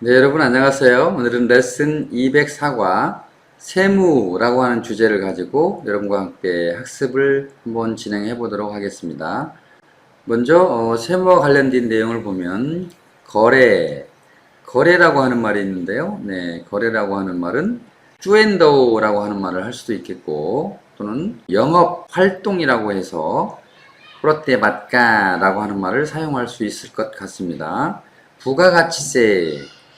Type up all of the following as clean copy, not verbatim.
네, 여러분 안녕하세요. 오늘은 레슨 204과 세무라고 하는 주제를 가지고 여러분과 함께 학습을 한번 진행해 보도록 하겠습니다. 먼저 세무와 관련된 내용을 보면 거래라고 하는 말이 있는데요. 네, 거래라고 하는 말은 쭈앤더우라고 하는 말을 할 수도 있겠고, 또는 영업 활동이라고 해서 프로테바까라고 하는 말을 사용할 수 있을 것 같습니다.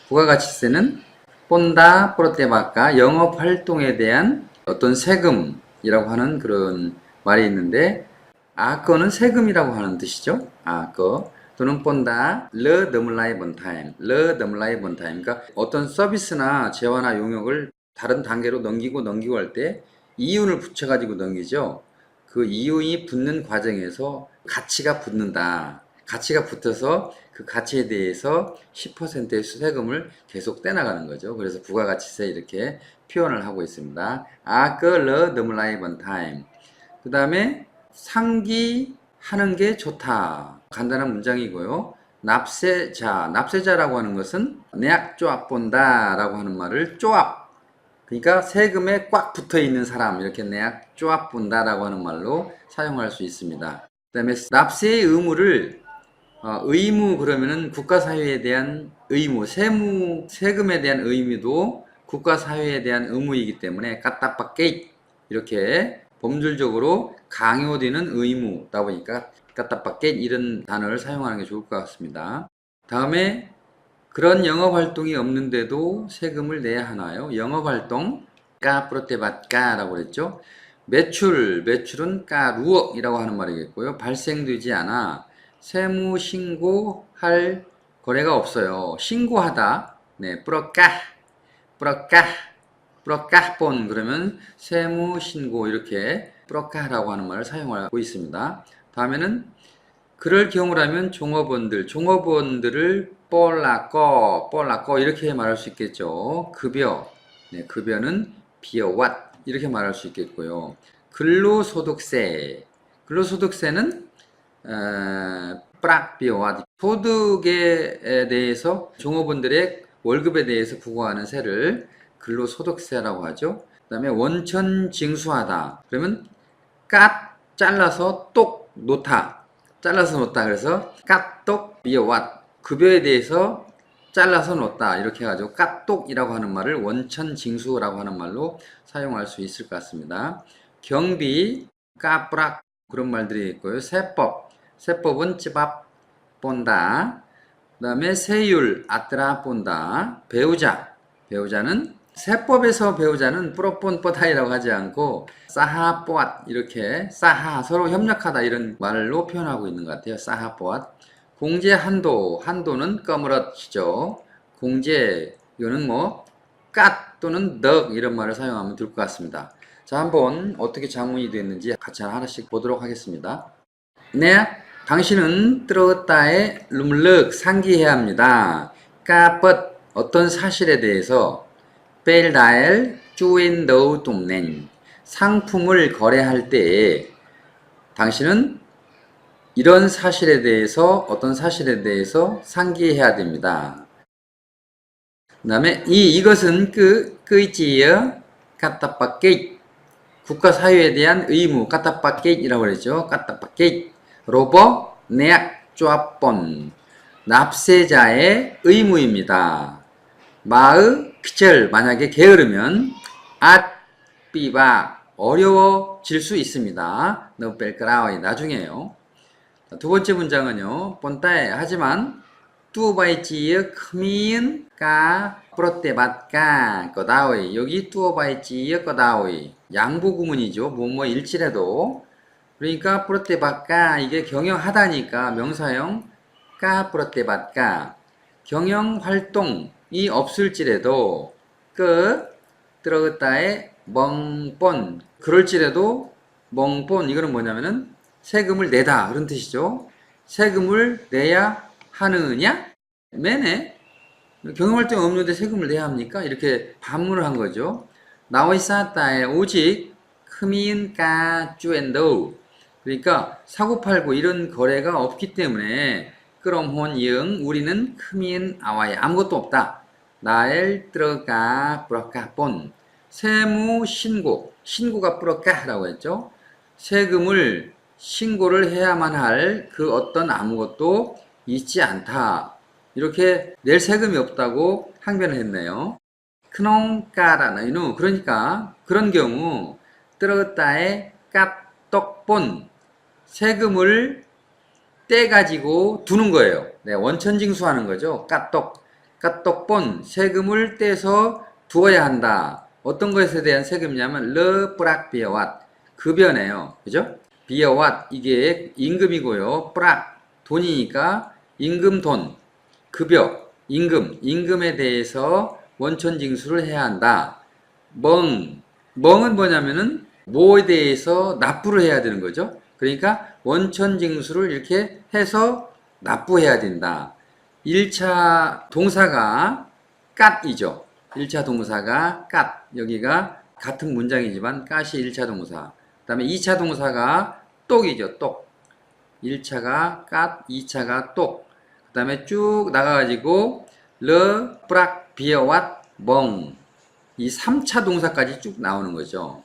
부가가치세는 본다 프로테바까 영업 활동에 대한 어떤 세금이라고 하는 그런 말이 있는데, 아거는 세금이라고 하는 뜻이죠. 아거 또는 본다 르 더물라이 번타임, 그러니까 어떤 서비스나 재화나 용역을 다른 단계로 넘기고 할 때 이윤을 붙여가지고 넘기죠. 그 이윤이 붙는 과정에서 가치가 붙는다. 가치가 붙어서 그 가치에 대해서 10%의 세금을 계속 떼나가는 거죠. 그래서 부가가치세 이렇게 표현을 하고 있습니다. 아끌러 더물라이 번타임. 그 다음에 상기하는 게 좋다. 간단한 문장이고요. 납세자라고 하는 것은 내약 쪼압 본다 라고 하는 말을 쪼압, 그러니까 세금에 꽉 붙어 있는 사람, 이렇게 내약 쪼압 본다 라고 하는 말로 사용할 수 있습니다. 그 다음에 납세의 의무를 의무 그러면은 국가사회에 대한 의무, 세금에 대한 의무도 국가사회에 대한 의무이기 때문에 까따빠게이 이렇게 범줄적으로 강요되는 의무다 보니까 까따빠게이 이런 단어를 사용하는 게 좋을 것 같습니다. 다음에 그런 영업활동이 없는데도 세금을 내야 하나요? 영업활동 까프로테밭까라고 그랬죠. 매출은 까루억이라고 하는 말이겠고요. 발생되지 않아 세무 신고할 거래가 없어요. 신고하다, 네, 뿌러까본 그러면 세무 신고 이렇게 뿌러까라고 하는 말을 사용하고 있습니다. 다음에는 그럴 경우라면 종업원들을 뻘라꺼 이렇게 말할 수 있겠죠. 급여, 네, 급여는 비어왓 이렇게 말할 수 있겠고요. 근로소득세는 프락비어왓, 소득에 대해서 종업원들의 월급에 대해서 부과하는 세를 근로소득세라고 하죠. 그 다음에 원천 징수하다 그러면 잘라서 똑 놓다, 그래서 까똑 비어왓, 급여에 대해서 잘라서 놓다 이렇게 해가지고 까똑이라고 하는 말을 원천징수라고 하는 말로 사용할 수 있을 것 같습니다. 경비, 까뿌락 그런 말들이 있고요. 세법은 찌밥 본다. 그 다음에 세율, 아뜨라 본다. 배우자는 세법에서 배우자는 뿌러본뽀다이라고 하지 않고 사하뽀앗 이렇게 서로 협력하다 이런 말로 표현하고 있는 것 같아요. 사하뽀앗. 공제 한도는 꺼물어지죠. 공제 이거는 까 또는 덕 이런 말을 사용하면 될 것 같습니다. 자, 한번 어떻게 작문이 됐는지 같이 하나씩 보도록 하겠습니다. 네, 당신은 들었다에 룸륵 상기해야 합니다. 까벗 어떤 사실에 대해서 벨다엘 주인더우 동넨 상품을 거래할 때 당신은 이런 사실에 대해서 어떤 사실에 대해서 상기해야 됩니다. 그 다음에 이것은 끄이지어 까따빠게이 국가사회에 대한 의무 까따빠게이라고 그랬죠. 까따빠게이 로버 내약 쪼아본 납세자의 의무입니다. 마의 피절 만약에 게으르면 앗비바 어려워질 수 있습니다. 너 뺄까라이 나중에요. 두 번째 문장은요. 본따에 하지만 뚜어바이지의 크민 까 프로테밭까 거다오이 여기 뚜어바이지의 거다오이 양보 구문이죠. 일치라도 그러니까 프로테밭까 이게 경영하다니까 명사형 까 프로테밭까 경영 활동이 없을지라도 들어갔다에 멍본 그럴지라도 멍본 이거는 뭐냐면은 세금을 내다 그런 뜻이죠. 세금을 내야 하느냐? 매네 경영활동이 없는데 세금을 내야 합니까? 이렇게 반문을 한 거죠. 나와있었다에 오직 크민 까쭈앤더우 그러니까 사고팔고 이런 거래가 없기 때문에 그럼 우리는 크민 아와에 아무것도 없다. 나엘 들어가 뿌라까 본 세무 신고 신고가 뿌라까라고 했죠. 세금을 신고를 해야만 할 그 어떤 아무것도 있지 않다. 이렇게 낼 세금이 없다고 항변을 했네요. 크농까라는 그러니까 그런 경우 뜨르따에 까떡본 세금을 떼가지고 두는 거예요. 네, 원천징수하는 거죠. 까똑본 세금을 떼서 두어야 한다. 어떤 것에 대한 세금이냐면 르브락 비어왓 급여네요. 그죠? 비어왓 이게 임금이고요. 브락 돈이니까 임금 돈 급여 임금에 대해서 원천징수를 해야 한다. 멍은 뭐냐면은 뭐에 대해서 납부를 해야 되는 거죠. 그러니까 원천징수를 이렇게 해서 납부해야 된다. 1차 동사가 깍이죠. 1차 동사가 깍. 여기가 같은 문장이지만 깍이 1차 동사. 그 다음에 2차 동사가 똑이죠. 똑. 1차가 깍, 2차가 똑. 그 다음에 쭉 나가가지고 르, 브락, 비어왓, 멍. 이 3차 동사까지 쭉 나오는 거죠.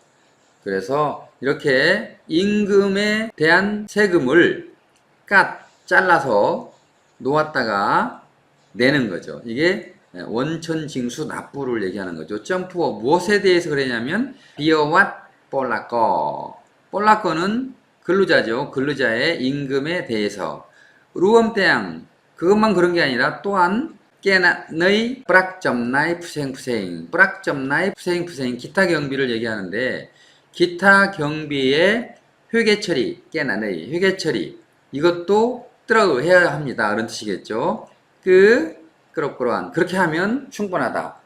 그래서 이렇게 임금에 대한 세금을 잘라서 놓았다가 내는 거죠. 이게 원천징수 납부를 얘기하는 거죠. 점프어 무엇에 대해서 그러냐면 비어왓 볼라꺼는 근로자죠. 근로자의 임금에 대해서 루엄대양 그것만 그런 게 아니라 또한 깨나의 뿌락점나이 푸생푸생 뿌락점나이 푸생푸생 기타 경비를 얘기하는데 기타 경비의 회계 처리 깨나의 회계 처리 이것도 들어해야 합니다. 그런 뜻이겠죠. 그렇고한 그렇게 하면 충분하다.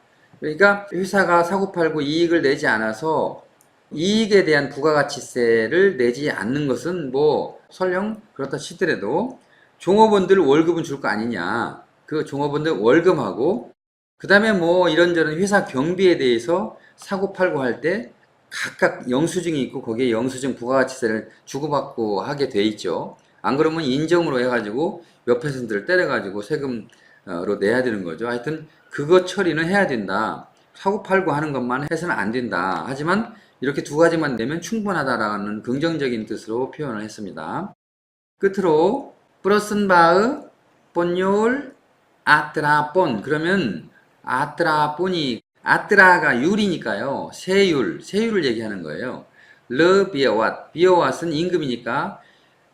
그러니까 회사가 사고팔고 이익을 내지 않아서 이익에 대한 부가가치세를 내지 않는 것은 뭐 설령 그렇다 치더라도 종업원들 월급은 줄 거 아니냐. 그 종업원들 월급하고 그 다음에 뭐 이런저런 회사 경비에 대해서 사고팔고 할 때 각각 영수증이 있고 거기에 영수증 부가가치세를 주고받고 하게 돼 있죠. 안 그러면 인정으로 해가지고 몇 퍼센트를 때려가지고 세금으로 내야 되는 거죠. 하여튼 그거 처리는 해야 된다. 사고팔고 하는 것만 해서는 안 된다. 하지만 이렇게 두 가지만 내면 충분하다라는 긍정적인 뜻으로 표현을 했습니다. 끝으로 프로슨바의 본율 아트라본 그러면 아트라본이 아트라가 율이니까요. 세율을 얘기하는 거예요. 비어왓은 임금이니까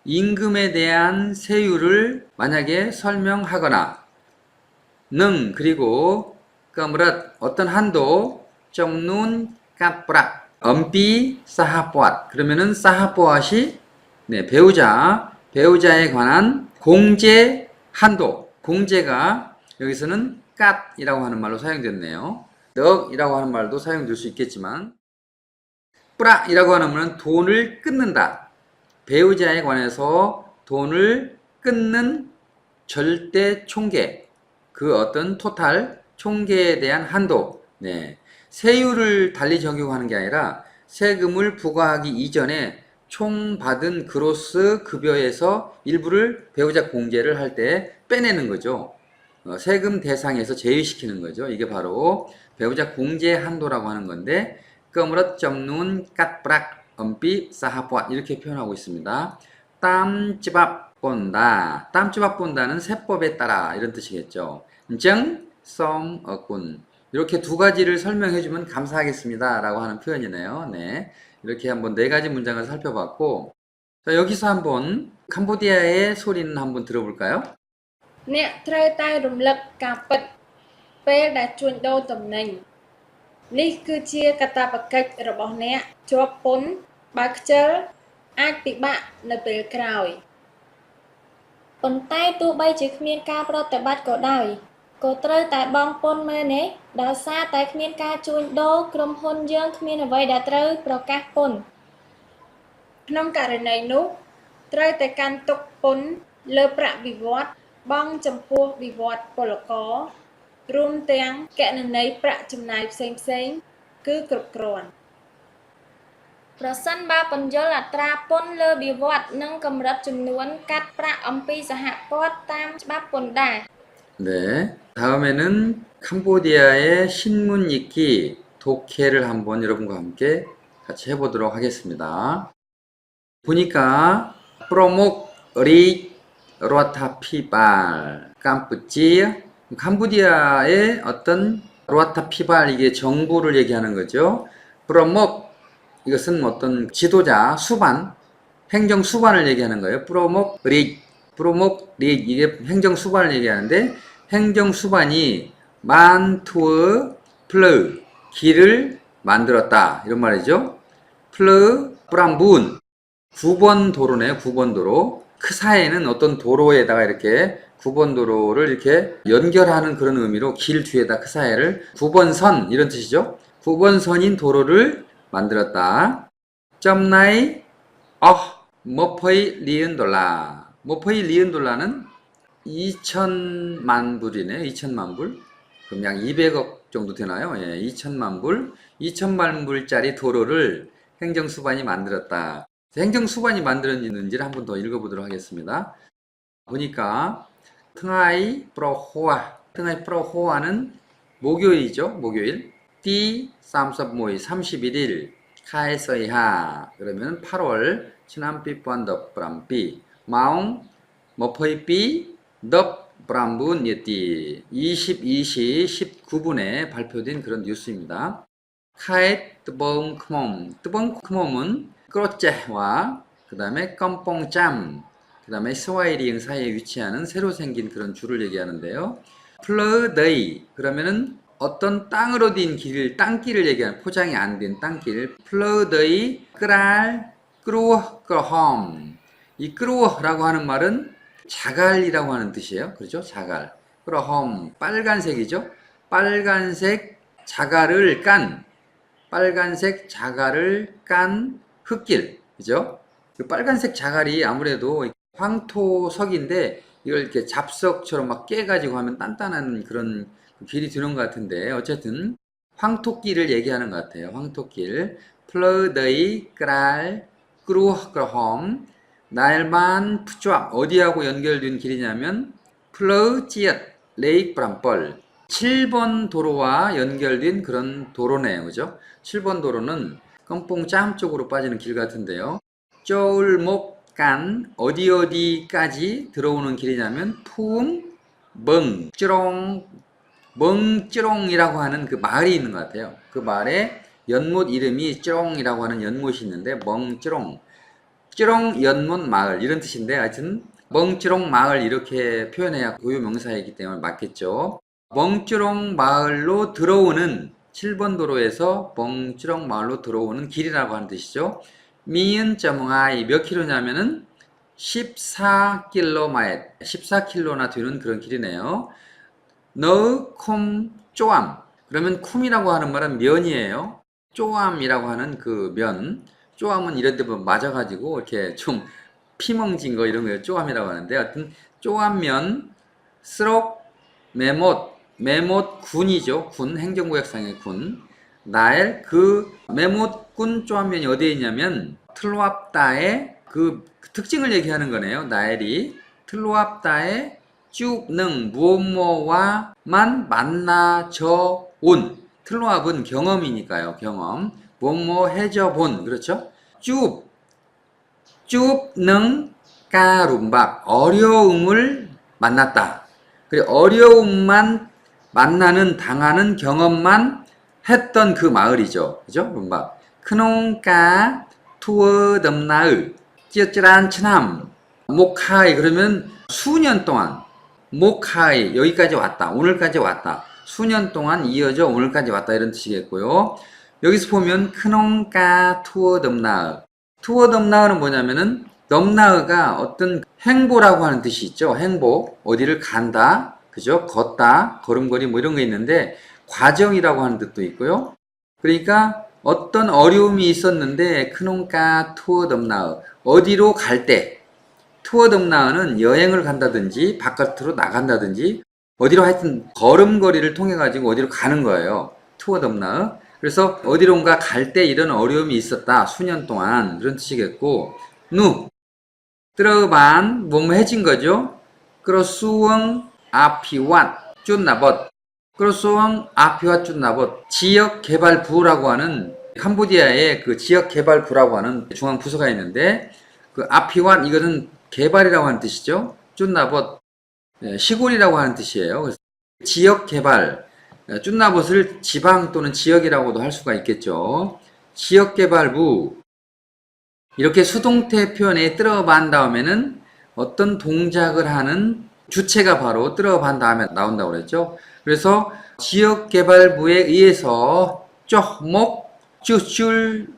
임금에 대한 세율을 만약에 설명하거나 그리고 까무랏 어떤 한도 정눈 까뿌락 엄비 사하뽀앗 그러면은 사하뽀앗이 네, 배우자에 관한 공제 한도 공제가 여기서는 깍이라고 하는 말로 사용됐네요. 넉이라고 하는 말도 사용될 수 있겠지만 뿌락이라고 하는 말은 돈을 끊는다. 배우자에 관해서 돈을 끊는 절대 총계 그 어떤 토탈 총계에 대한 한도 네. 세율을 달리 적용하는 게 아니라 세금을 부과하기 이전에 총 받은 그로스 급여에서 일부를 배우자 공제를 할 때 빼내는 거죠. 세금 대상에서 제외시키는 거죠. 이게 바로 배우자 공제 한도라고 하는 건데 끄무럿 점눈 깍브락 엄비 사하포 이렇게 표현하고 있습니다. 땀집앞 본다. 땀집앞 본다는 세법에 따라 이런 뜻이겠죠. 정, 성, 어군 이렇게 두 가지를 설명해주면 감사하겠습니다. 라고 하는 표현이네요. 네. 이렇게 한번 네 가지 문장을 살펴봤고 자, 여기서 한번 캄보디아의 소리는 한번 들어볼까요? អ្នកត្រូវតែរំលឹកការពិតពេលដែលជួញដូរទំនិញនេះគឺជាកាតព្វកិច្ចរបស់អ្នកជាប់ពន្ធបើខ្ជិលអាចពិបាកនៅពេលក្រោយប៉ុន្តែទោះបីជាគ្មានការប្រតិបត្តិក៏ដោយក៏ត្រូវតែបង់ពន្ធមែនទេដោយសារតែគ្មានការជួញដូរក្រុមហ៊ុនយើងគ្មានអ្វីដែលត្រូវប្រកាសពន្ធក្នុងករណីនោះត្រូវតែកាន់ទុកពន្ធលើប្រាក់វិវត្តបង់ចំពោះវិវត្តពលកររួមទាំងគណនីប្រាក់ចំណាយផ្សេងៗគឺគ្រប់គ្រាន់ប្រសិនបើបញ្យលអត្រាពន្ធលើវិវត្តនិងកម្រិតចំនួនកាត់ប្រាក់អំពីសហព័ន្ធតាមច្បាប់ពន្ធដារ 네. 다음에는 캄보디아의 신문 읽기 독해를 한번 여러분과 함께 같이 해보도록 하겠습니다. 보니까 프로목 리 로아타피발 캄푸치아 캄보디아의 어떤 로아타피발 이게 정부를 얘기하는 거죠. 프로목 이것은 어떤 지도자 수반 행정 수반을 얘기하는 거예요. 프로목 리 이게 행정 수반을 얘기하는데 행정 수반이 만투어 플러 길을 만들었다 이런 말이죠. 플러 프랑분 9번 도로네요. 9번 도로. 크사에는 어떤 도로에다가 이렇게 9번 도로를 이렇게 연결하는 그런 의미로 길 뒤에다 크사에를 9번 선 이런 뜻이죠. 9번 선인 도로를 만들었다. 점나이 머퍼이 리은 돌라. 머퍼이 리은 돌라는 2천만 불이네요. 2천만 불. 그럼 약 200억 정도 되나요? 예, 2천만 불. 2천만 불짜리 도로를 행정수반이 만들었다. 행정수반이 만들어지는지를 한 번 더 읽어보도록 하겠습니다. 보니까 등하이 프로호아는 목요일이죠. 목요일. 띠 쌈섭모이 31일 카에서이하 그러면 8월 지난비 번덕 브람비 마웅 머퍼이비 덕 브람분 예띠 22시 19분에 발표된 그런 뉴스입니다. 카에 뜨봉크mom은 크로째와 그 다음에 껌뽕짬 그 다음에 스와이리응 사이에 위치하는 새로 생긴 그런 줄을 얘기하는데요. 플러데이 그러면은 어떤 땅으로 된 길, 땅길을 얘기하는 포장이 안 된 땅길. 플러데이 끄랄 끄루어크홈 이 끄루어라고 하는 말은 자갈이라고 하는 뜻이에요. 그렇죠? 자갈. 끄루홈 빨간색이죠. 빨간색 자갈을 깐 흙길. 그죠? 그 빨간색 자갈이 아무래도 황토석인데 이걸 이렇게 잡석처럼 막 깨가지고 하면 단단한 그런 길이 드는 것 같은데 어쨌든 황토길을 얘기하는 것 같아요. 황토길. 플러데이 그랄 끄루허크홈 날만 푸조압 어디하고 연결된 길이냐면 플러지엇 레이크 브람벌 7번 도로와 연결된 그런 도로네요. 그죠? 7번 도로는 껌뽕짬 쪽으로 빠지는 길 같은데요. 쫄목간 어디까지 들어오는 길이냐면 푸음 멍찌롱이라고 하는 그 마을이 있는 것 같아요. 그 마을에 연못 이름이 찌롱이라고 하는 연못이 있는데 멍찌롱 연못 마을 이런 뜻인데 하여튼 멍찌롱 마을 이렇게 표현해야 고유 명사이기 때문에 맞겠죠. 멍찌롱 마을로 들어오는 7번 도로에서 멍찌롱 마을로 들어오는 길이라고 하는 뜻이죠. 미은점ың아이 몇 킬로냐면은 14km, 14km나 되는 그런 길이네요. 너콤 쪼암. 그러면 쿰이라고 하는 말은 면이에요. 쪼암이라고 하는 그 면. 쪼암은 이런 데 맞아가지고 이렇게 좀 피멍진 거 이런 거 쪼암이라고 하는데 하여튼 쪼암면 스록 메못 군이죠. 군 행정구역상의 군. 나엘 그 메못군 쪼암면이 어디에 있냐면 틀로압다의 그 특징을 얘기하는 거네요. 나엘이 틀로압다의 쭉능 무엇뭐와만 만나져 온 틀로압은 경험이니까요. 경험 무엇뭐 해져 본 그렇죠? 쭈능 까룸밥 어려움을 만났다. 그리고 어려움만 만나는 당하는 경험만 했던 그 마을이죠. 그죠? 룸밥 크농까 투어 덤나을 찌어찌란 치남 목하이 그러면 수년 동안 목하이 여기까지 왔다. 오늘까지 왔다. 수년 동안 이어져 오늘까지 왔다 이런 뜻이겠고요. 여기서 보면 크농까 투어 덤나을 투어 덤나을은 뭐냐면은 덤나을가 어떤 행보라고 하는 뜻이 있죠. 행보 어디를 간다. 그죠? 걷다. 걸음걸이 뭐 이런 거 있는데 과정이라고 하는 뜻도 있고요. 그러니까 어떤 어려움이 있었는데 크농까 투어 덤나을 어디로 갈 때 투어 덤나은은 여행을 간다든지 바깥으로 나간다든지 어디로 하여튼 걸음걸이를 통해 가지고 어디로 가는 거예요. 투어 덤나은 그래서 어디론가 갈 때 이런 어려움이 있었다. 수년 동안 그런 뜻이겠고 누 들어반 뭐뭐 해진 거죠. 그러 수엉 아피왓 쭌나벗 크로스왕 아피왓 쭌나벗 지역개발부라고 하는 캄보디아의 그 지역개발부라고 하는 중앙 부서가 있는데 그 아피왓 이거는 개발이라고 하는 뜻이죠. 쭌나벗 시골이라고 하는 뜻이에요. 그래서 지역개발 쭌나벗을 지방 또는 지역이라고도 할 수가 있겠죠. 지역개발부 이렇게 수동태 표현에 들어간 다음에는 어떤 동작을 하는 주체가 바로 들어간 다음에 나온다고 그랬죠. 그래서 지역개발부에 의해서 쪽목 쭈줄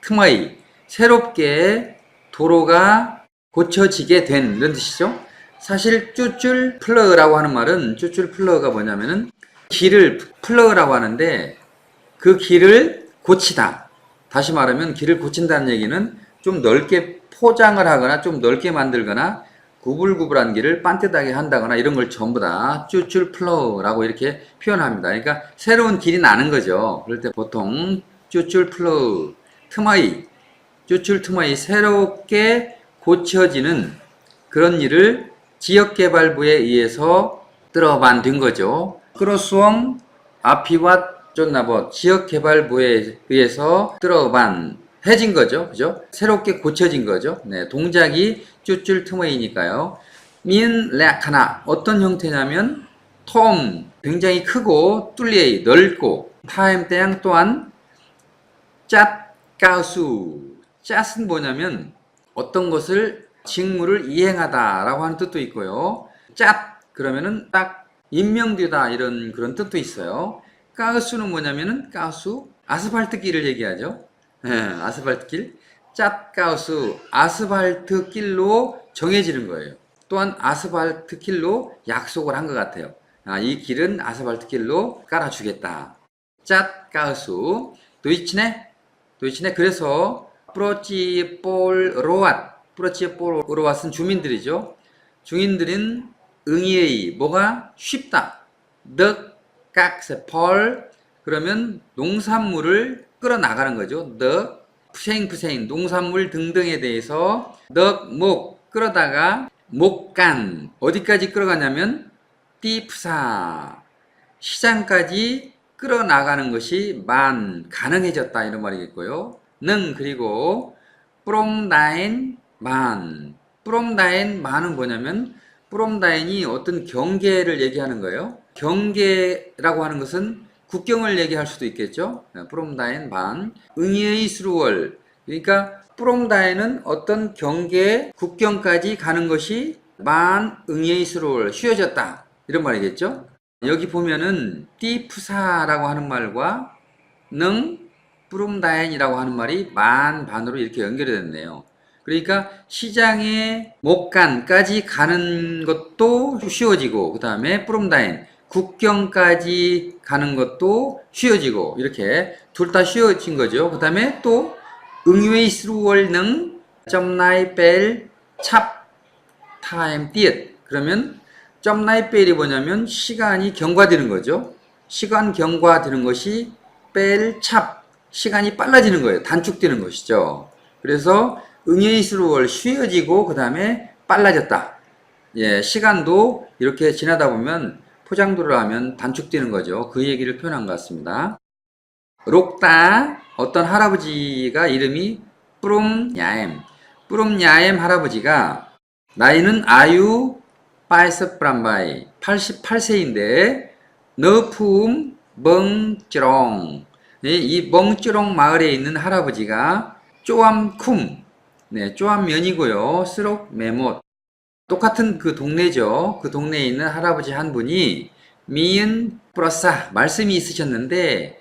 틈의 새롭게 도로가 고쳐지게 된 이런 뜻이죠. 사실 쭈줄 플러라고 하는 말은 쭈줄 플러가 뭐냐면은 길을 플러라고 하는데 그 길을 고치다. 다시 말하면 길을 고친다는 얘기는 좀 넓게 포장을 하거나 좀 넓게 만들거나 구불구불한 길을 반듯하게 한다거나 이런 걸 전부 다 쭈줄 플러라고 이렇게 표현합니다. 그러니까 새로운 길이 나는 거죠. 그럴 때 보통 쭈줄 플러 틈의 쭈줄 틈의 새롭게 고쳐지는 그런 일을 지역개발부에 의해서 들어만 된 거죠. 크로스웡 아피왓 쫀나벗 지역개발부에 의해서 들어만 해진 거죠. 그죠? 새롭게 고쳐진 거죠. 네, 동작이 쭈줄 틈의니까요. 민 레카나 어떤 형태냐면 톰 굉장히 크고 뚫리에 넓고 타임 때양 또한 cat 가수 cat은 뭐냐면 어떤 것을 직무를 이행하다 라고 하는 뜻도 있고요. cat 그러면은 딱 임명되다 이런 그런 뜻도 있어요. 가수는 뭐냐면은 가수 아스팔트 길을 얘기하죠. 네, 아스팔트 길 cat 가수 아스팔트 길로 정해지는 거예요. 또한 아스팔트 길로 약속을 한 것 같아요. 이 길은 아스팔트 길로 깔아주겠다. cat 가수 도이치네 그래서 프로치폴로앗은 주민들이죠. 주민들은 응이의 뭐가 쉽다. 더 깍세펄 그러면 농산물을 끌어나가는 거죠. 더 푸세잉 농산물 등등에 대해서 더 목 끌어다가 목간 어디까지 끌어가냐면 띠프사 시장까지 끌어나가는 것이 가능해졌다 이런 말이겠고요. 능 그리고 프롬다인 프롬다인만은 뭐냐면 프롬다인이 어떤 경계를 얘기하는 거예요. 경계라고 하는 것은 국경을 얘기할 수도 있겠죠. 프롬다인 응이의 수루월 그러니까 프롬다인은 어떤 경계 국경까지 가는 것이 응이의 수루월 쉬워졌다 이런 말이겠죠. 여기 보면은 띠프사라고 하는 말과 프롬다인이라고 하는 말이 반으로 이렇게 연결이 됐네요. 그러니까 시장의 목간까지 가는 것도 쉬워지고 그 다음에 프롬다인 국경까지 가는 것도 쉬워지고 이렇게 둘 다 쉬워진 거죠. 그 다음에 또 응웨이스루월능 점나이벨 찹 타임 띠엣 그러면 점나이벨이 뭐냐면 시간이 경과되는 거죠. 시간 경과되는 것이 벨 찹 시간이 빨라지는 거예요. 단축되는 것이죠. 그래서 응웨이스루월 쉬워지고 그 다음에 빨라졌다. 예, 시간도 이렇게 지나다 보면 포장도를 하면 단축되는 거죠. 그 얘기를 표현한 것 같습니다. 록다 어떤 할아버지가 이름이 뿌름야엠 할아버지가 나이는 아유 빠이스프람바이 88세인데 너품 멍찌롱 이 멍찌롱 마을에 있는 할아버지가 쪼암쿰 쪼암면이고요. 스록 메못 똑같은 그 동네죠. 그 동네에 있는 할아버지 한 분이 미은 프로사 말씀이 있으셨는데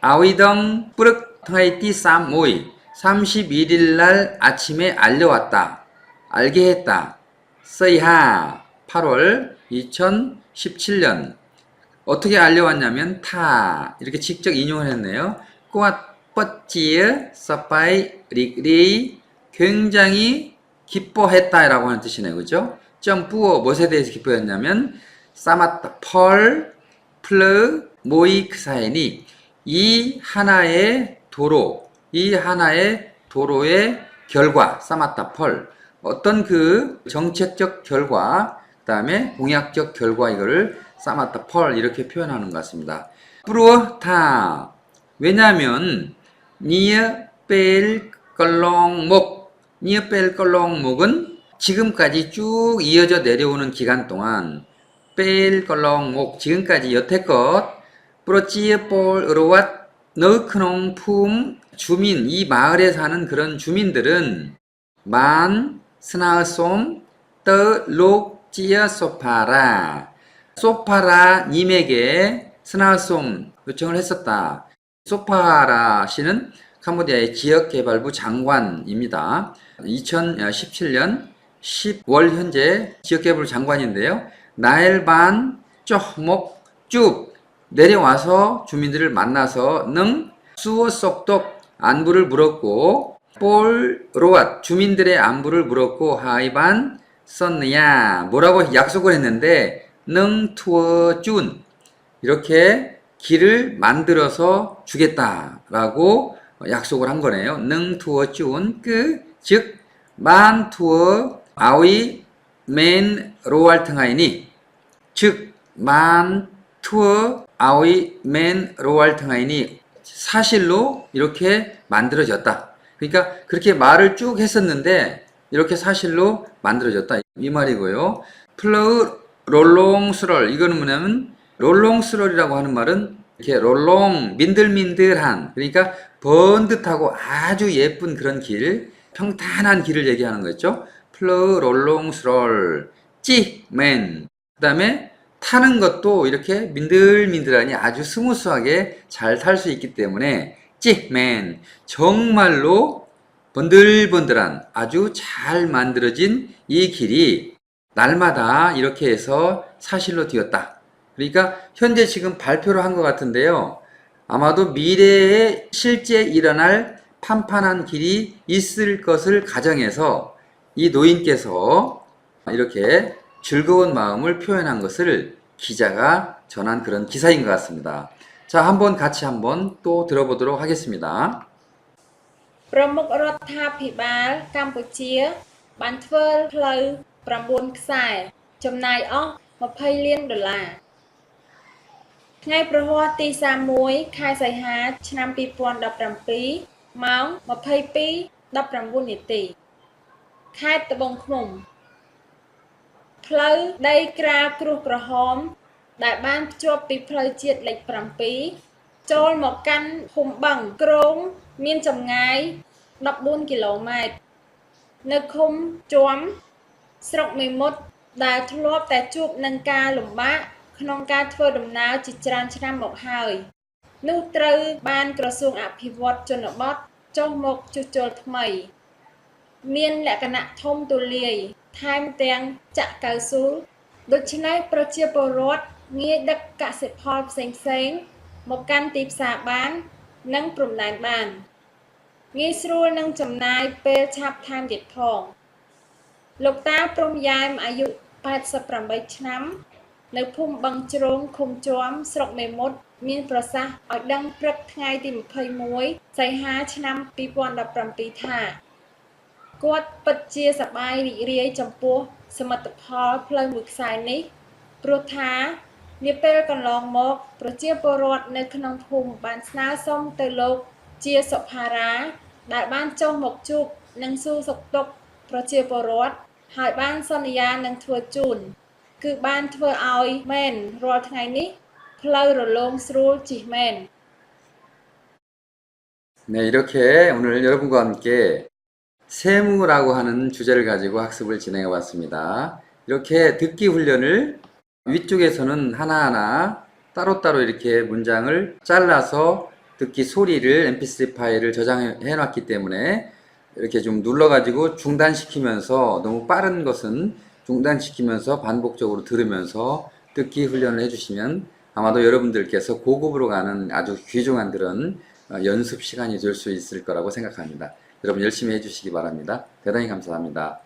아위덩 뿌르탕하이띠 쌈모이 31일 날 아침에 알려왔다. 알게 했다. 서이하 8월 2017년 어떻게 알려왔냐면 타 이렇게 직접 인용을 했네요. 꼬앗 뻗지에 서파이 릭리 굉장히 기뻐했다라고 하는 뜻이네요. 그죠? 점뿌어 무엇에 대해서 기뻐했냐면 싸맞다 펄 플르 모이 크사이니 이 하나의 도로의 결과 싸맞다 펄 어떤 그 정책적 결과 그 다음에 공약적 결과 이거를 싸마타 펄 이렇게 표현하는 것 같습니다. 뿌르타 왜냐하면 니어 뺄 걸렁목 니어 뺄 걸렁목은 지금까지 쭉 이어져 내려오는 기간 동안 뺄 걸렁목 지금까지 여태껏 뿌러찌에 볼 으로왓 너크농 품 주민 이 마을에 사는 그런 주민들은 만 스나som 떠 록찌어 소파라 소파라 님에게 스나som 요청을 했었다. 소파라 씨는 캄보디아의 지역개발부 장관입니다. 2017년 10월 현재 지역개발부 장관인데요. 나엘반 쪼목 쭉 내려와서 주민들을 만나서 능 수어 속독 안부를 물었고 볼 로앗 주민들의 안부를 물었고 하이반 썼느냐 뭐라고 약속을 했는데 능 투어 준 이렇게 길을 만들어서 주겠다라고 약속을 한 거네요. 능 투어 준 즉 만 투어 아위 맨 로알팅하이니 즉만 투어 아위 맨 로알팅하이니 사실로 이렇게 만들어졌다. 그러니까 그렇게 말을 쭉 했었는데 이렇게 사실로 만들어졌다 이 말이고요. 플러우 롤롱스럴 이거는 뭐냐면 롤롱스럴이라고 하는 말은 이렇게 롤롱 민들민들한 그러니까 번듯하고 아주 예쁜 그런 길 평탄한 길을 얘기하는 거죠. 플러우 롤롱스럴 찌맨 그 다음에 타는 것도 이렇게 민들민들하니 아주 스무스하게 잘 탈 수 있기 때문에 찌맨 정말로 번들번들한 아주 잘 만들어진 이 길이 날마다 이렇게 해서 사실로 되었다. 그러니까 현재 지금 발표를 한 것 같은데요. 아마도 미래에 실제 일어날 판판한 길이 있을 것을 가정해서 이 노인께서 이렇게 즐거운 마음을 표현한 것을 기자가 전한 그런 기사인 것 같습니다. 자, 같이 한번 또 들어보도록 하겠습니다. ប្រមុខរដ្ឋាភិបាលកម្ពុជាបានធ្វើផ្លូវ9ខ្សែចំណាយអស់20លានដុល្លារថ្ងៃប្រហ័សទី31ខែសីហាឆ្នាំ2017ម៉ោង 22:19 នាទីខេត្តត្បូងឃ្មុំផ្លូវដីក្រាលគ្រួសក្រហមដែលបានភ្ជាប់ពីផ្លូវជាតិលេខ7ចូលមកកាន់ភូមិបឹងគ្រោងមានចម្ងាយ14គីឡូម៉ែត្រនៅឃុំជាំស្រុកមេមត់ដែលធ្លាប់តែជួបនឹងការលំបាកក្នុងការធ្វើដំណើរជាច្រើនឆ្នាំមកហើយនោះត្រូវបានក្រសួងអភិវឌ្ឍជនបទចុះមកជួសជុលថ្មីមានលក្ខណៈធំទូលាយថែមទាំងចាក់កៅស៊ូលដូច្នេះប្រជាពលរដ្ឋងាយដឹកកសិផលផ្សេងៗមកកាន់ទីផ្សារបាននិងព្រំដែនបានងាយស្រួលនឹងចំណាយពេលឆាប់ថែមទៀតផងលោកតាព្រំយ៉ែមអាយុ88ឆ្នាំនៅភូមិបឹងជ្រោងឃុំជាំស្រុកមេមត់មានប្រសាសន៍ឲ្យដឹងព្រឹកថ្ងៃទី21សីហាឆ្នាំ2017ថាគាត់ពិតជាសប្បាយរីករាយចំពោះសមិទ្ធផលផ្លូវមួយខ្សែនេះព្រោះថានាពេលកន្លងមកប្រជាពលរដ្ឋនៅក្នុងភូមិបានស្នើសុំទៅលោកជាសុផារាដែលបានចុះមកជួបនិងសួរសុខទុក្ខប្រជាពលរដ្ឋហើយបានសន្យានឹងធ្វើជូនគឺបានធ្វើឲ្យមែនរាល់ថ្ងៃនេះផ្លូវរលោងស្រួលជិះមែន 네, 이렇게 오늘 여러분과 함께 세무라고 하는 주제를 가지고 학습을 진행해 왔습니다. 이렇게 듣기 훈련을 위쪽에서는 하나하나 따로따로 이렇게 문장을 잘라서 듣기 소리를 mp3 파일을 저장해 놨기 때문에 이렇게 좀 눌러가지고 중단시키면서 너무 빠른 것은 중단시키면서 반복적으로 들으면서 듣기 훈련을 해주시면 아마도 여러분들께서 고급으로 가는 아주 귀중한 그런 연습 시간이 될 수 있을 거라고 생각합니다. 여러분 열심히 해주시기 바랍니다. 대단히 감사합니다.